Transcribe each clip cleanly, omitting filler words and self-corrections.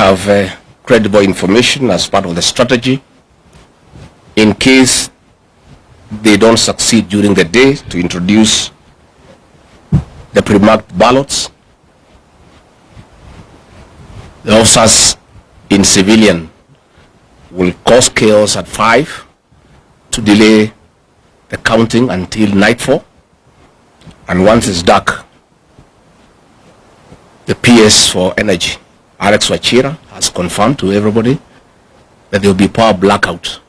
have credible information as part of the strategy in case they don't succeed during the day to introduce the pre-marked ballots. The officers in civilian will cause chaos at 5 to delay the counting until nightfall, and once it's dark, the PS for energy, Alex Wachira, has confirmed to everybody that there will be power blackout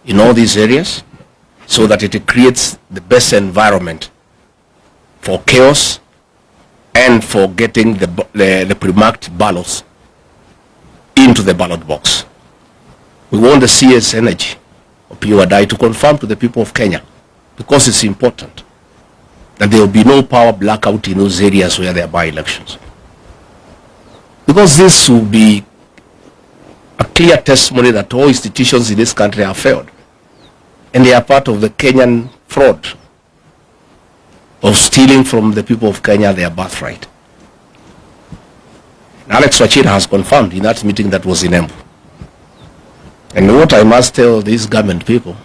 in all these areas so that it creates the best environment for chaos and for getting the pre-marked ballots into the ballot box. We want the CS Energy of PUADI to confirm to the people of Kenya, because it's important, that there will be no power blackout in those areas where there are by-elections. Because this will be a clear testimony that all institutions in this country have failed, and they are part of the Kenyan fraud of stealing from the people of Kenya their birthright. Alex Wachira has confirmed in that meeting that was in Embu. And what I must tell these government people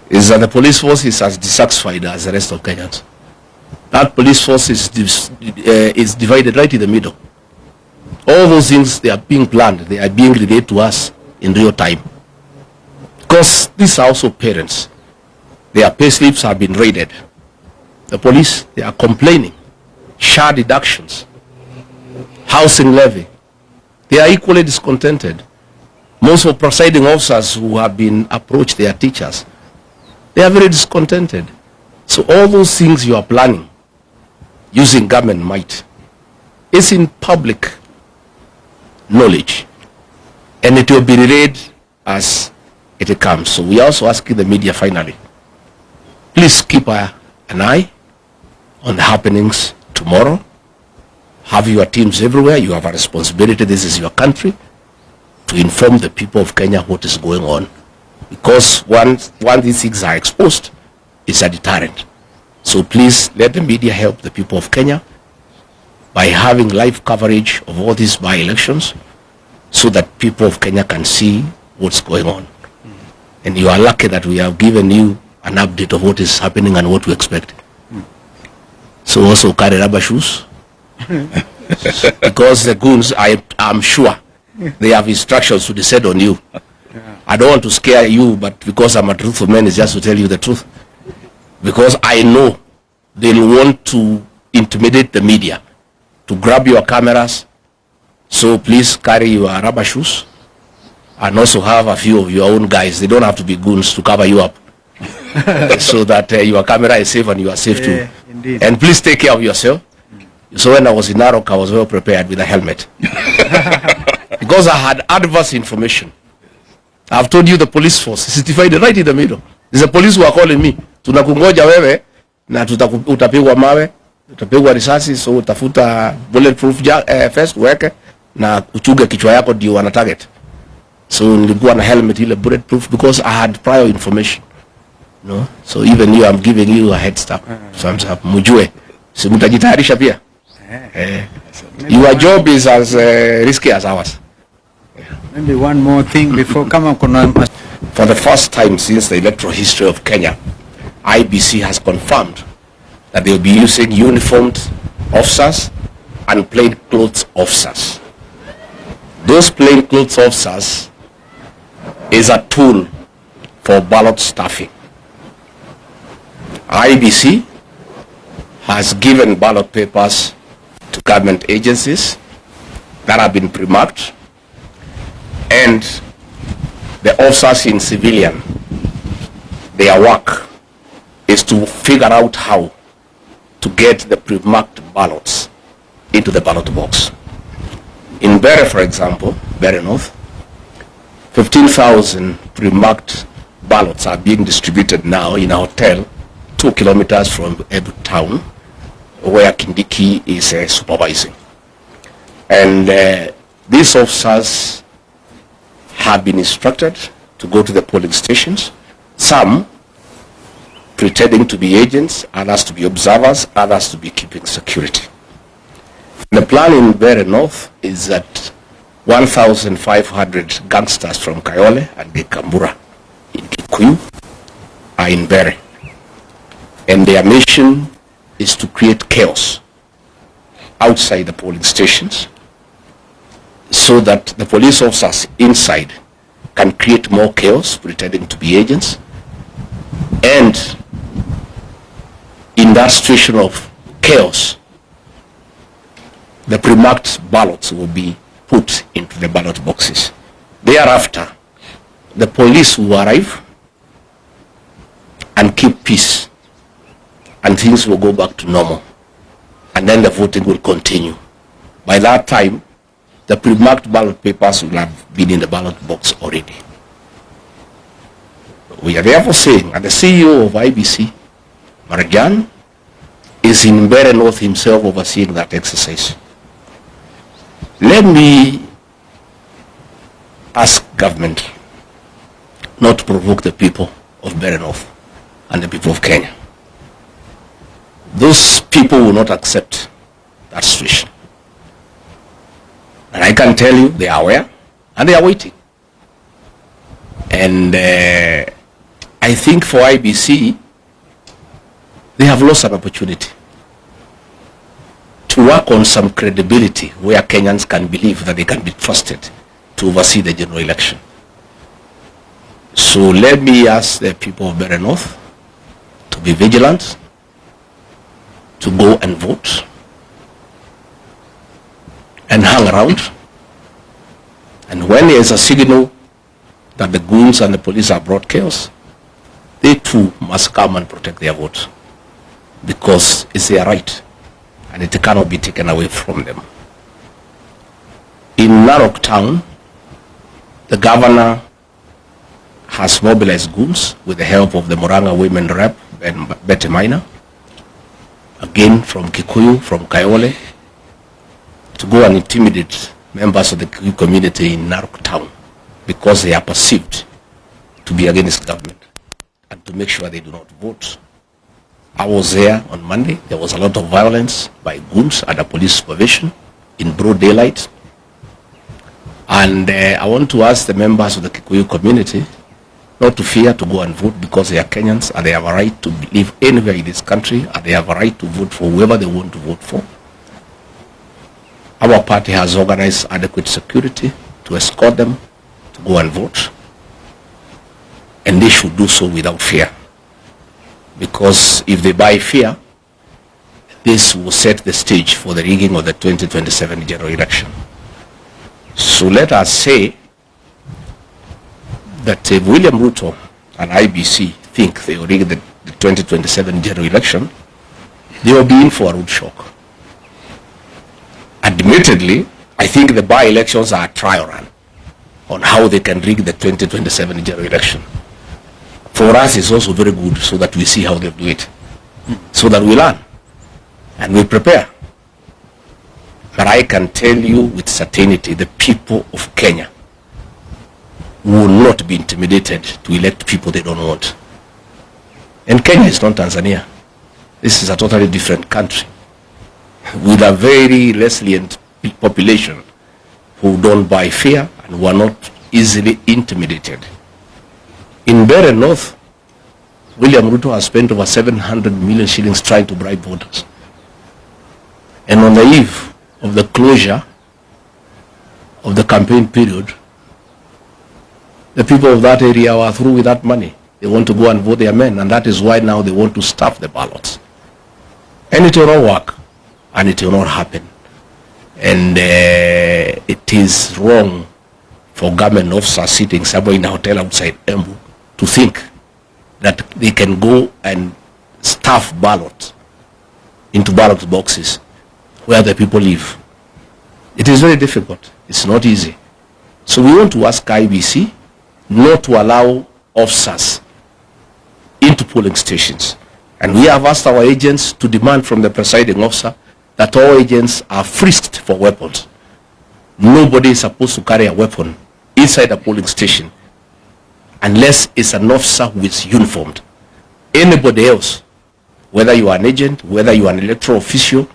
is that the police force is as dissatisfied as the rest of Kenyans. That police force is divided right in the middle. All those things, they are being planned, they are being relayed to us in real time. Because these are also parents. Their pay slips have been raided. The police, they are complaining. SHA deductions, housing levy, they are equally discontented. Most of presiding officers who have been approached, their teachers, they are very discontented. So all those things you are planning using government might is in public knowledge, and it will be relayed as it comes. So we are also asking the media finally, please keep an eye on the happenings tomorrow. Have your teams everywhere. You have a responsibility. This is your country, to inform the people of Kenya what is going on, because once these things are exposed, it's a deterrent. So please let the media help the people of Kenya by having live coverage of all these by-elections, so that people of Kenya can see what's going on. And you are lucky that we have given you an update of what is happening and what to expect. So also carry rubber shoes, because the goons, I'm sure, they have instructions to descend on you. I don't want to scare you, but because I'm a truthful man, it's just to tell you the truth. Because I know they'll want to intimidate the media, to grab your cameras. So please carry your rubber shoes, and also have a few of your own guys. They don't have to be goons to cover you up, so that your camera is safe and you are safe too. Indeed. And please take care of yourself. So when I was in Narok, I was well prepared with a helmet. Because I had adverse information. I've told you the police force is divided right in the middle. There's a police who are calling me, tunakungoja wewe na utapigwa mawe, utapigwa risasi, so utafuta bulletproof vest weke na uchuge kichwa yako ndio wana target. So nilikuwa na helmet ile bulletproof because I had prior information. No? So even you, I'm giving you a head start. Thumbs up. Mujue. Si mtajitayarisha pia. Your job is as risky as ours. Maybe one more thing before For the first time since the electoral history of Kenya, IBC has confirmed that they will be using uniformed officers and plainclothes officers. Those plainclothes officers is a tool for ballot stuffing. IBC has given ballot papers to government agencies that have been pre-marked, and the officers in civilian, their work is to figure out how to get the pre-marked ballots into the ballot box. In Bere, for example, Bere North, 15,000 pre-marked ballots are being distributed now in a hotel 2 kilometers from Ebu town, where Kindiki is supervising. And these officers have been instructed to go to the polling stations, some pretending to be agents, others to be observers, others to be keeping security. The plan in Bere North is that 1,500 gangsters from Kayole and Gikambura in Kikuyu are in Bere. And their mission is to create chaos outside the polling stations so that the police officers inside can create more chaos, pretending to be agents. And in that situation of chaos, the pre-marked ballots will be put into the ballot boxes. Thereafter, the police will arrive and keep peace, and things will go back to normal, and then the voting will continue. By that time, the pre-marked ballot papers will have been in the ballot box already. We are therefore saying, and the CEO of IBC, Marjan, is in Mbeere North himself overseeing that exercise. Let me ask government not to provoke the people of Mbeere North and the people of Kenya. Those people will not accept that situation. And I can tell you they are aware and they are waiting. And I think for IBC, they have lost an opportunity to work on some credibility where Kenyans can believe that they can be trusted to oversee the general election. So let me ask the people of Mbeere North to be vigilant, to go and vote, and hang around. And when there is a signal that the goons and the police have brought chaos, they too must come and protect their vote, because it's their right and it cannot be taken away from them. In Narok town, the governor has mobilized goons with the help of the Murang'a women rep and Betty Minor, again from Kikuyu, from Kayole, to go and intimidate members of the Kikuyu community in Narok town because they are perceived to be against government, and to make sure they do not vote. I was there on Monday. There was a lot of violence by goons under police supervision in broad daylight. And I want to ask the members of the Kikuyu community not to fear to go and vote, because they are Kenyans and they have a right to live anywhere in this country, and they have a right to vote for whoever they want to vote for. Our party has organized adequate security to escort them to go and vote, and they should do so without fear, because if they buy fear, this will set the stage for the rigging of the 2027 general election. So let us say that if William Ruto and IBC think they will rig the 2027 general election, they will be in for a rude shock. Admittedly, I think the by-elections are a trial run on how they can rig the 2027 general election. For us, it's also very good, so that we see how they do it, so that we learn and we prepare. But I can tell you with certainty, the people of Kenya will not be intimidated to elect people they don't want. And Kenya is not Tanzania. This is a totally different country with a very resilient population who don't buy fear and who are not easily intimidated. In Mbeere North, William Ruto has spent over 700 million shillings trying to bribe voters. And on the eve of the closure of the campaign period, the people of that area are through with that money. They want to go and vote their men, and that is why now they want to stuff the ballots. And it will not work, and it will not happen. And it is wrong for government officers sitting somewhere in a hotel outside Embu to think that they can go and stuff ballots into ballot boxes where the people live. It is very difficult. It's not easy. So we want to ask IBC not to allow officers into polling stations. And we have asked our agents to demand from the presiding officer that all agents are frisked for weapons. Nobody is supposed to carry a weapon inside a polling station unless it's an officer who is uniformed. Anybody else, whether you are an agent, whether you are an electoral official,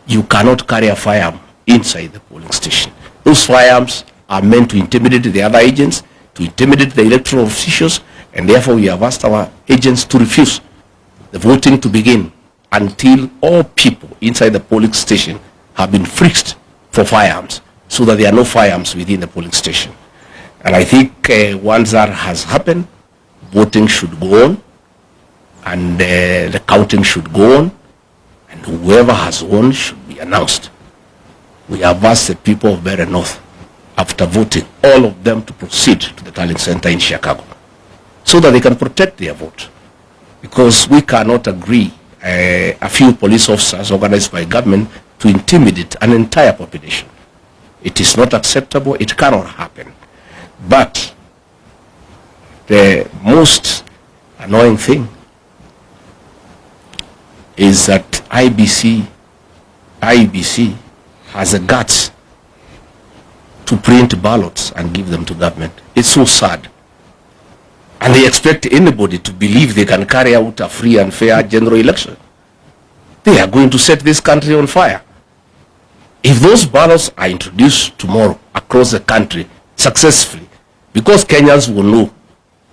you cannot carry a firearm inside the polling station. Those firearms are meant to intimidate the other agents, to intimidate the electoral officials, and therefore we have asked our agents to refuse the voting to begin until all people inside the polling station have been frisked for firearms, so that there are no firearms within the polling station. And I think once that has happened, voting should go on, and the counting should go on, and whoever has won should be announced. We have asked the people of Barren North, after voting, all of them to proceed to the tallying center in Chicago, so that they can protect their vote. Because we cannot agree a few police officers organized by government to intimidate an entire population. It is not acceptable. It cannot happen. But the most annoying thing is that IEBC has the guts to print ballots and give them to government. It's so sad. And they expect anybody to believe they can carry out a free and fair general election. They are going to set this country on fire. If those ballots are introduced tomorrow across the country successfully, because Kenyans will know,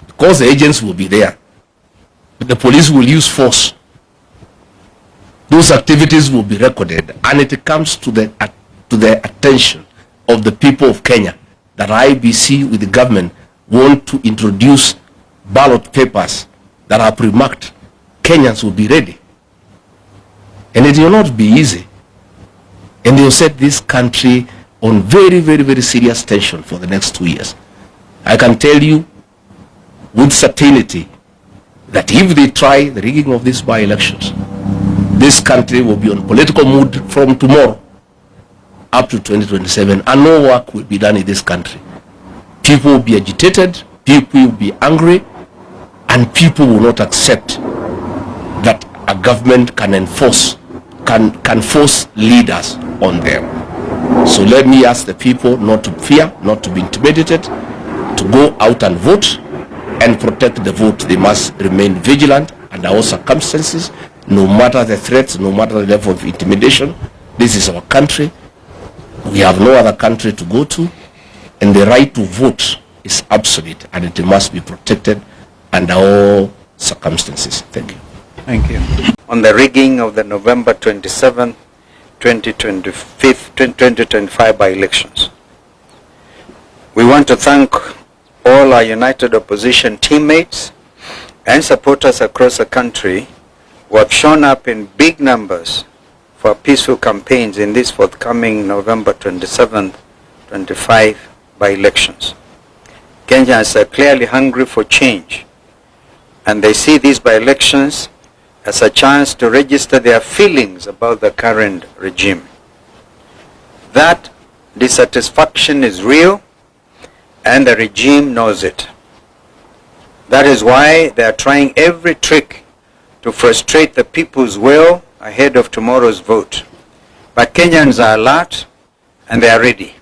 because the agents will be there, the police will use force, those activities will be recorded, and it comes to the attention of the people of Kenya that IEBC with the government want to introduce ballot papers that are pre-marked, Kenyans will be ready. And it will not be easy. And they will set this country on very, very, very serious tension for the next 2 years. I can tell you with certainty that if they try the rigging of these by-elections, this country will be on political mood from tomorrow up to 2027, and no work will be done in this country. People will be agitated, people will be angry, and people will not accept that a government can enforce, can force leaders on them. So let me ask the people not to fear, not to be intimidated, to go out and vote and protect the vote. They must remain vigilant under all circumstances, no matter the threats, no matter the level of intimidation. This is our country. We have no other country to go to, and the right to vote is absolute, and it must be protected under all circumstances. Thank you. Thank you. On the rigging of the November 27, 2025 by-elections, we want to thank all our united opposition teammates and supporters across the country who have shown up in big numbers for peaceful campaigns in this forthcoming November 27, 25 by-elections. Kenyans are clearly hungry for change, and they see these by-elections as a chance to register their feelings about the current regime. That dissatisfaction is real, and the regime knows it. That is why they are trying every trick to frustrate the people's will ahead of tomorrow's vote. But Kenyans are alert, and they are ready.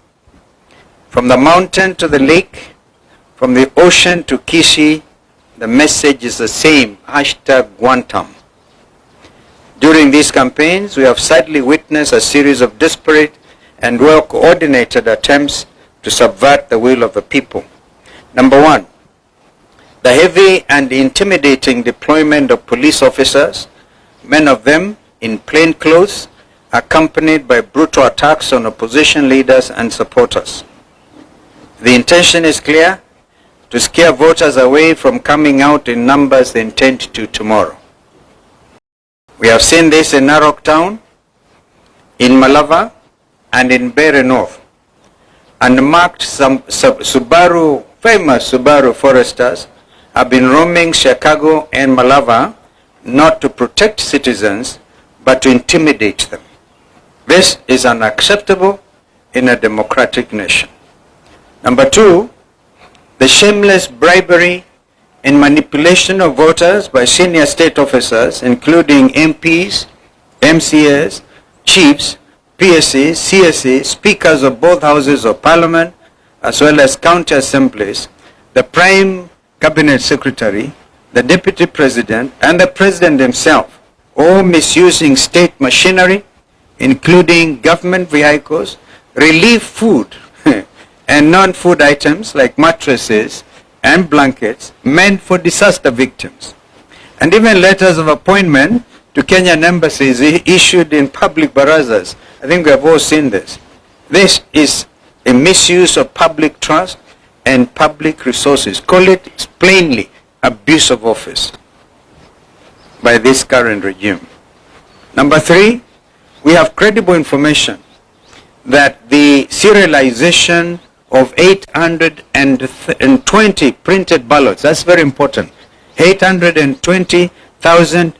From the mountain to the lake, from the ocean to Kisii, the message is the same, #Guantam. During these campaigns, we have sadly witnessed a series of disparate and well-coordinated attempts to subvert the will of the people. Number one, the heavy and intimidating deployment of police officers, many of them in plain clothes, accompanied by brutal attacks on opposition leaders and supporters. The intention is clear: to scare voters away from coming out in numbers they intend to tomorrow. We have seen this in Narok Town, in Malava, and in Barren North. Unmarked famous Subaru foresters have been roaming Chicago and Malava not to protect citizens, but to intimidate them. This is unacceptable in a democratic nation. Number two, the shameless bribery and manipulation of voters by senior state officers, including MPs, MCAs, chiefs, PSAs, CSAs, speakers of both houses of parliament, as well as county assemblies, the prime cabinet secretary, the deputy president, and the president himself, all misusing state machinery, including government vehicles, relief food, and non-food items like mattresses and blankets meant for disaster victims. And even letters of appointment to Kenyan embassies issued in public barazas. I think we have all seen this. This is a misuse of public trust and public resources. Call it plainly abuse of office by this current regime. Number 3, we have credible information that the serialization of 820 printed ballots, that's very important, 820,000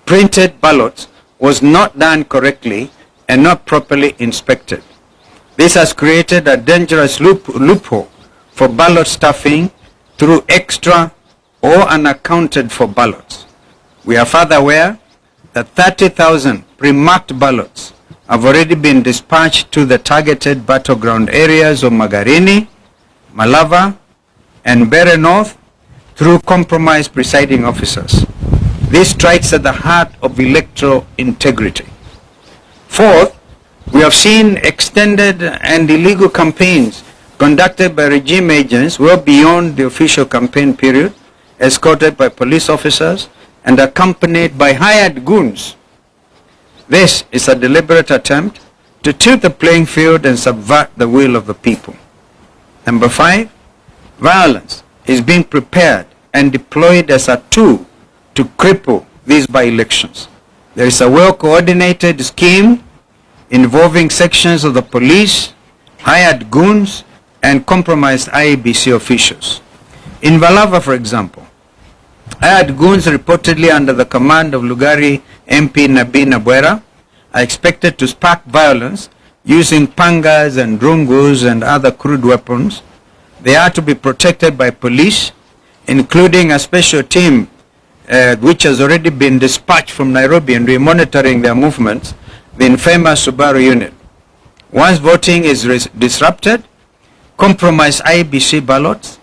printed ballots was not done correctly and not properly inspected. This has created a dangerous loophole for ballot stuffing through extra or unaccounted for ballots. We are further aware that 30,000 pre-marked ballots have already been dispatched to the targeted battleground areas of Magarini, Malava, and Bere North through compromised presiding officers. This strikes at the heart of electoral integrity. 4th, we have seen extended and illegal campaigns conducted by regime agents well beyond the official campaign period, escorted by police officers and accompanied by hired goons. This is a deliberate attempt to tilt the playing field and subvert the will of the people. Number 5, violence is being prepared and deployed as a tool to cripple these by-elections. There is a well-coordinated scheme involving sections of the police, hired goons, and compromised IEBC officials. In Valava, for example, hired goons reportedly under the command of Lugari MP Nabi Nabwera are expected to spark violence using pangas and rungus and other crude weapons. They are to be protected by police, including a special team which has already been dispatched from Nairobi and we are monitoring their movements, the infamous Subaru unit. Once voting is disrupted, compromised IBC ballots,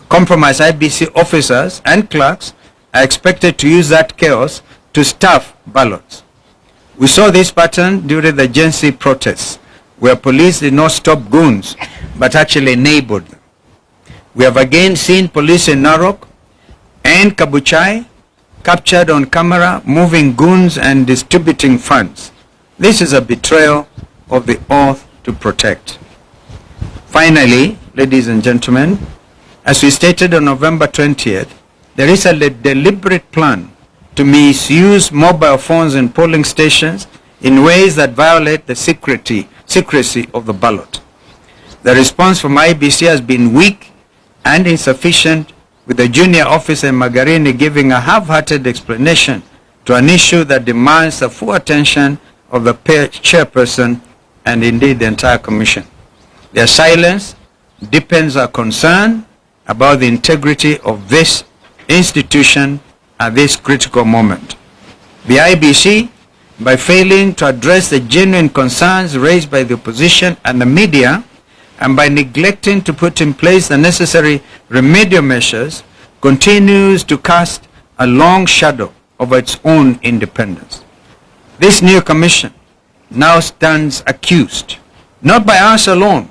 compromised IBC officers and clerks are expected to use that chaos to stuff ballots. We saw this pattern during the Gen Z protests, where police did not stop goons, but actually enabled them. We have again seen police in Narok and Kabuchai captured on camera moving goons and distributing funds. This is a betrayal of the oath to protect. Finally, ladies and gentlemen, as we stated on November 20th, there is a deliberate plan to misuse mobile phones in polling stations in ways that violate the secrecy of the ballot. The response from IBC has been weak and insufficient, with the junior officer in Magarini giving a half-hearted explanation to an issue that demands the full attention of the chairperson and indeed the entire commission. Their silence deepens our concern about the integrity of this institution at this critical moment. The IBC, by failing to address the genuine concerns raised by the opposition and the media, and by neglecting to put in place the necessary remedial measures, continues to cast a long shadow over its own independence. This new commission now stands accused, not by us alone,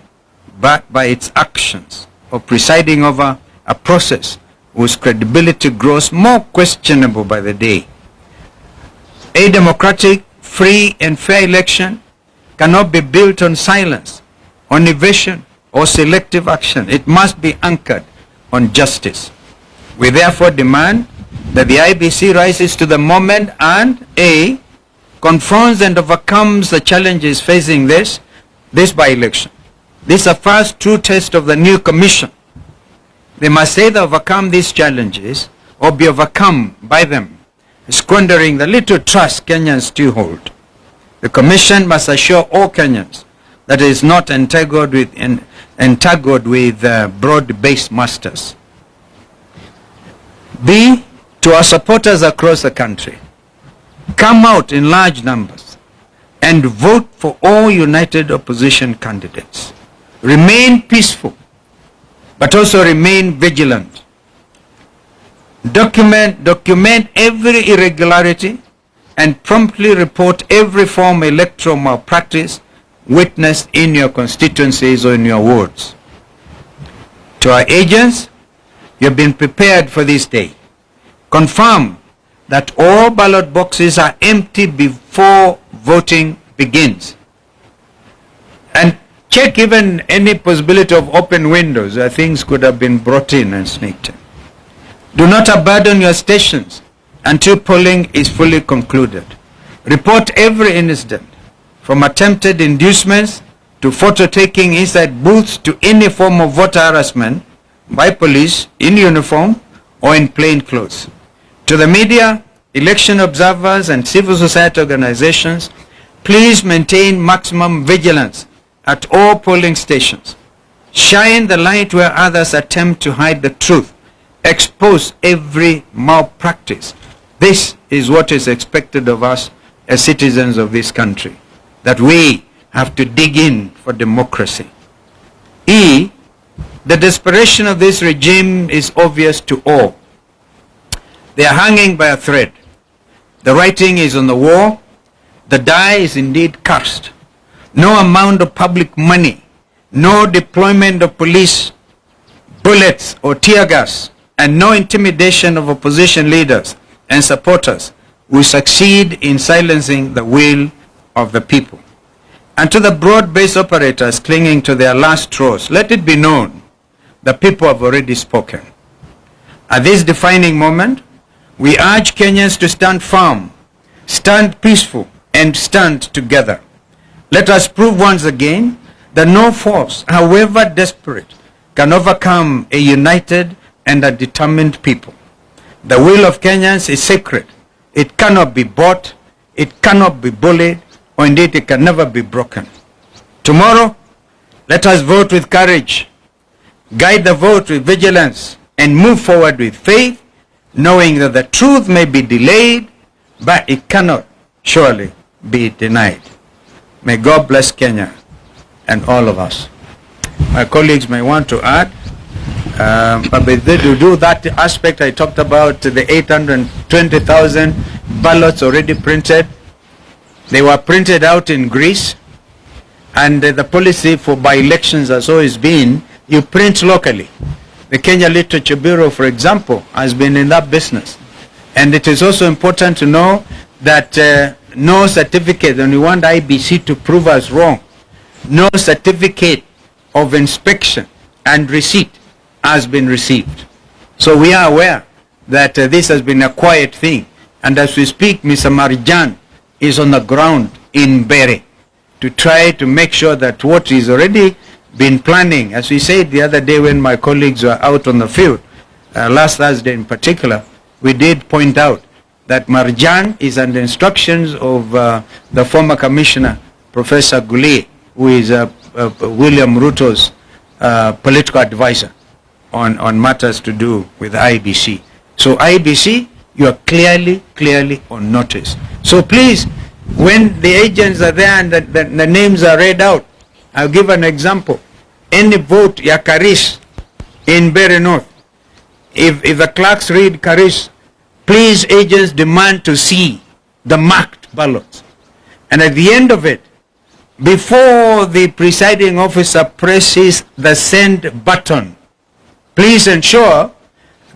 but by its actions of presiding over a process whose credibility grows more questionable by the day. A democratic, free and fair election cannot be built on silence, on evasion or selective action. It must be anchored on justice. We therefore demand that the IBC rises to the moment and A, confronts and overcomes the challenges facing this by-election. This is the first true test of the new commission. They must either overcome these challenges or be overcome by them, squandering the little trust Kenyans still hold. The commission must assure all Kenyans that it is not entangled with broad-based masters. B, to our supporters across the country, come out in large numbers and vote for all united opposition candidates. Remain peaceful, but also remain vigilant. Document every irregularity and promptly report every form of electoral malpractice witnessed in your constituencies or in your wards. To our agents, you have been prepared for this day. Confirm that all ballot boxes are empty before voting begins. And check even any possibility of open windows where things could have been brought in and sneaked in. Do not abandon your stations until polling is fully concluded. Report every incident, from attempted inducements to photo taking inside booths to any form of voter harassment by police in uniform or in plain clothes. To the media, election observers and civil society organizations, please maintain maximum vigilance at all polling stations. Shine the light where others attempt to hide the truth. Expose every malpractice. This is what is expected of us as citizens of this country, that we have to dig in for democracy. The desperation of this regime is obvious to all. They are hanging by a thread. The writing is on the wall. The die is indeed cast. No amount of public money, no deployment of police, bullets or tear gas, and no intimidation of opposition leaders and supporters will succeed in silencing the will of the people. And to the broad-based operators clinging to their last straws, let it be known the people have already spoken. At this defining moment, we urge Kenyans to stand firm, stand peaceful, and stand together. Let us prove once again that no force, however desperate, can overcome a united and a determined people. The will of Kenyans is sacred. It cannot be bought, it cannot be bullied, or indeed it can never be broken. Tomorrow, let us vote with courage, guide the vote with vigilance, and move forward with faith, knowing that the truth may be delayed, but it cannot surely be denied. May God bless Kenya and all of us. My colleagues may want to add, but to do that aspect I talked about, the 820,000 ballots already printed. They were printed out in Greece, and the policy for by-elections has always been, you print locally. The Kenya Literature Bureau, for example, has been in that business. And it is also important to know that no certificate, and we want IBC to prove us wrong, no certificate of inspection and receipt has been received. So we are aware that this has been a quiet thing. And as we speak, Mr. Marijan is on the ground in Bere to try to make sure that what is already been planning, as we said the other day when my colleagues were out on the field, last Thursday in particular, we did point out that Marijan is under instructions of the former commissioner, Professor Guli, who is William Ruto's political advisor on matters to do with IBC. So IBC, you are clearly on notice. So please, when the agents are there and the names are read out, I'll give an example. Any vote ya Karis in Bere North, if the clerks read Karis, please agents demand to see the marked ballots. And at the end of it, before the presiding officer presses the send button, please ensure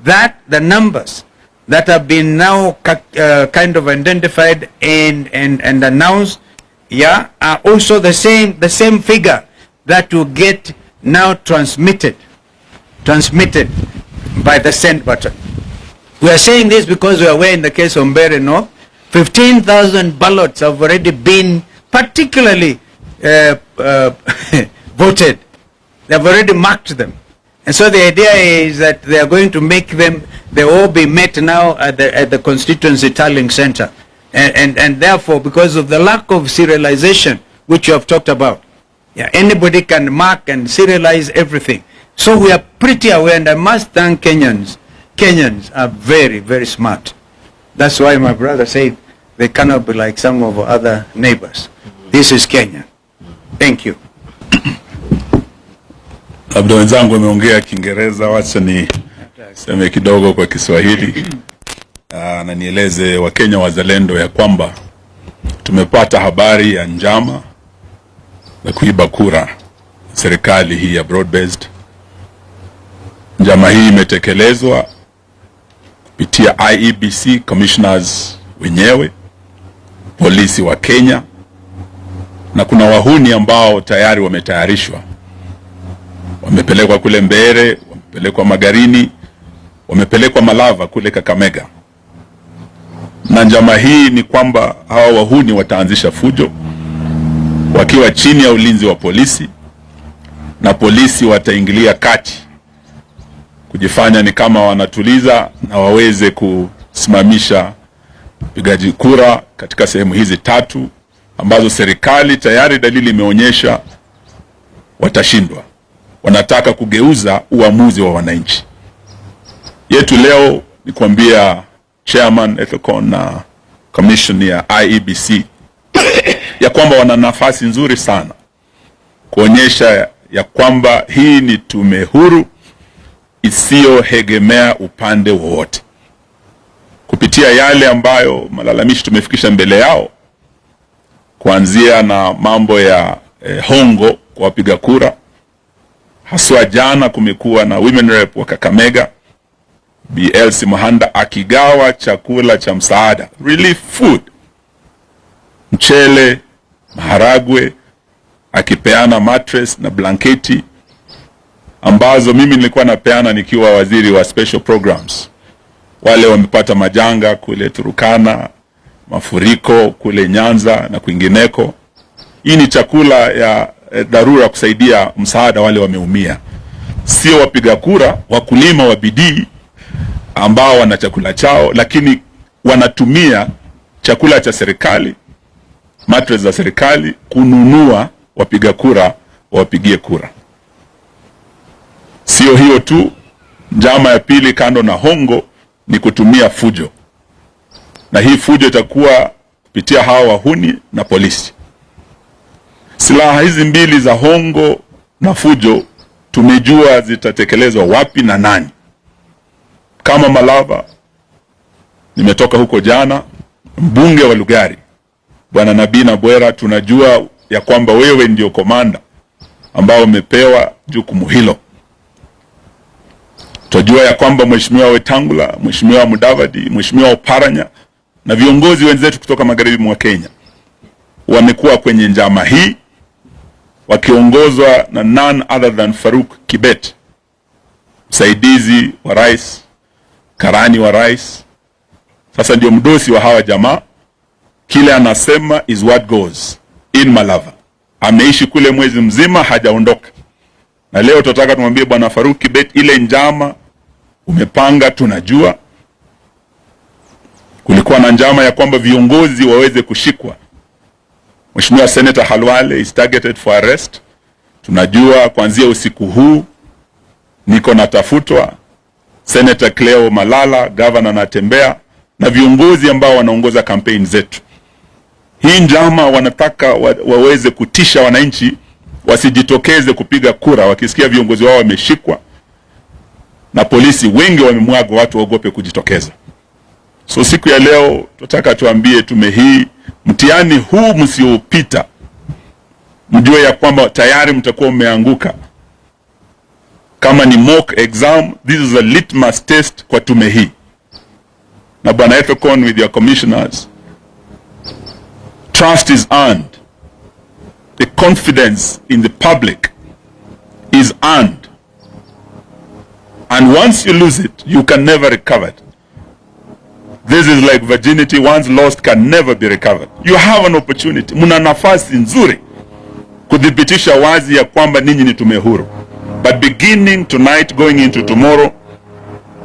that the numbers that have been now kind of identified and announced, are also the same figure that will get now transmitted by the send button. We are saying this because we are aware in the case of Mbeere North, 15,000 ballots have already been particularly voted. They have already marked them. And so the idea is that they are going to make them, they all be met now at the constituency tallying center. And therefore, because of the lack of serialization, which you have talked about, anybody can mark and serialize everything. So we are pretty aware, and I must thank Kenyans. Kenyans are very smart. That's why my brother said they cannot be like some of our other neighbors. This is Kenya. Thank you. Labda wenzangu wameongea Kiingereza, wacha ni seme kidogo kwa Kiswahili. Na nieleze Wakenya wazalendo ya kwamba tumepata habari ya njama la kuiba kura serikali hii ya broad based. Njama hii imetekelezwa kupitia IEBC commissioners wenyewe, polisi wa Kenya, na kuna wahuni ambao tayari wametayarishwa, wamepelekwa kule Mbeere, wamepelekwa Magarini, wamepelekwa Malava kule Kakamega. Na njama hii ni kwamba hawa wahuni wataanzisha fujo wakiwa chini ya ulinzi wa polisi, na polisi wataingilia kati kujifanya ni kama wanatuliza na waweze kusimamisha upigaji kura katika sehemu hizi tatu ambazo serikali tayari dalili imeonyesha watashindwa. Wanataka kugeuza uamuzi wa wananchi. Yetu leo ni kuambia chairman Ethicon na commission ya IEBC ya kwamba wana nafasi nzuri sana kuonyesha ya kwamba hii ni tume huru isiyoegemea upande wowote. Kupitia yale ambayo malalamishi tumefikisha mbele yao, kuanzia na mambo ya hongo kwa wapiga kura, haswa jana kumekuwa na women rep wa Kakamega BLC Mahanda akigawa chakula cha msaada, relief food, mchele, maharagwe, akipeana mattress na blanketi ambazo mimi nilikuwa napeana nikiwa waziri wa special programs. Wale wamepata majanga kule Turukana, mafuriko kule Nyanza na kwingineko. Hii ni chakula ya dharura kusaidia msaada wale wameumia. Sio wapiga kura, wakulima wa bidii ambao wana chakula chao, lakini wanatumia chakula cha serikali, mattress za serikali kununua wapiga kura wapigie kura. Sio hiyo tu, njama ya pili kando na hongo ni kutumia fujo. Na hii fujo itakuwa kupitia hawa wahuni na polisi. Silaha hizi mbili za hongo na fujo tumejua zitatekelezwa wapi na nani. Kama Malava, nimetoka huko jana, mbunge wa Lugari Bwana Nabina Bwera, tunajua ya kwamba wewe ndio komanda ambao umepewa jukumu hilo. Tunajua ya kwamba Mheshimiwa Wetangula, Mheshimiwa Mudavadi, Mheshimiwa Oparanya na viongozi wenzetu kutoka magharibi mwa Kenya wamekuwa kwenye njama hii wakiongozwa na none other than Faruk Kibet, msaidizi wa rais, karani wa rais. Sasa ndio mdosi wa hawa jamaa. Kile anasema is what goes in Malava. Ameishi kule mwezi mzima hajaondoka. Na leo tutataka tumwambie Bwana Faruk Kibet, ile njama umepanga tunajua. Kulikuwa na njama ya kwamba viongozi waweze kushikwa. Mheshimiwa Senator Halwale is targeted for arrest. Tunajua kuanzia usiku huu niko natafutwa. Senator Cleo Malala, governor anatembea, na viongozi ambao wanaongoza kampeni zetu. Hii njama wanataka waweze kutisha wananchi wasijitokeze kupiga kura wakisikia viongozi wao wameshikwa, na polisi wengi wamemwaga watu waogope kujitokeza. So siku ya leo tunataka tuambie tume hii, mtihani huu msiopita, mjue ya kwamba tayari mtakuwa umeanguka. Kama ni mock exam, this is a litmus test kwa tume hii. Na Bwana Ethicon with your commissioners, trust is earned. The confidence in the public is earned. And once you lose it, you can never recover it. This is like virginity, once lost can never be recovered. You have an opportunity. Muna nafasi nzuri kudhibitisha wazi ya kwamba ninyi ni tume huru. But beginning tonight, going into tomorrow,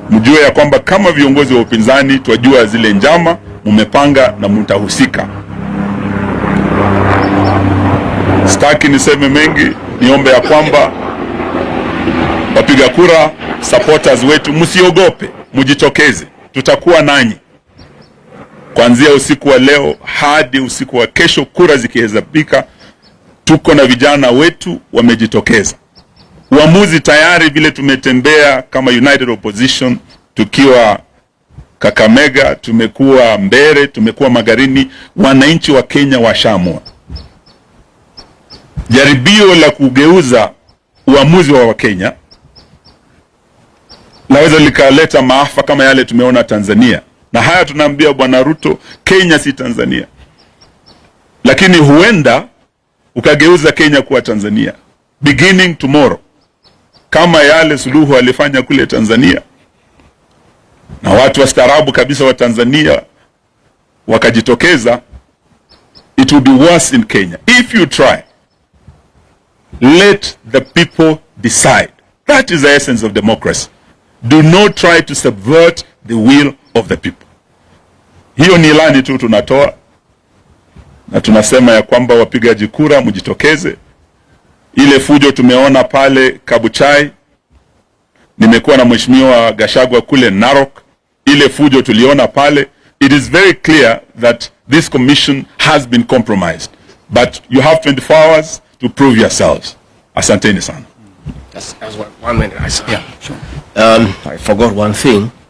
mjue ya kwamba kama viongozi wa upinzani twajua zile njama mumepanga na mtahusika. Sitaki niseme mengi, niombe ya kwamba wapiga kura, supporters wetu, msiogope, mjitokeze. Tutakuwa nanyi kuanzia usiku wa leo hadi usiku wa kesho, kura zikihesabika. Tuko na vijana wetu wamejitokeza. Uamuzi tayari vile tumetembea kama United Opposition, tukiwa Kakamega, tumekuwa Mbeere, tumekuwa Magarini, wananchi wa Kenya washaamua. jaribio la kugeuza uamuzi wa Wakenya laweza likaleta maafa kama yale tumeona Tanzania. Na haya tunaambia Bwana Ruto, Kenya si Tanzania. Lakini huenda ukageuza Kenya kuwa Tanzania beginning tomorrow, kama yale Suluhu alifanya kule Tanzania, na watu wastaarabu kabisa wa Tanzania wakajitokeza. It will be worse in Kenya if you try. Let the people decide. That is the essence of democracy. Do not try to subvert the will of the people. Hiyo ni ilani tu tunatoa, na tunasema ya kwamba wapigaji kura mjitokeze. Ile fujo tumeona pale Kabuchai, nimekuwa na Mheshimiwa Gachagua kule Narok, ile fujo tuliona pale. It is very clear that this commission has been compromised, but you have 24 hours to prove yourselves. Asanteni sana. That's one minute. Yeah, sure. I forgot one thing.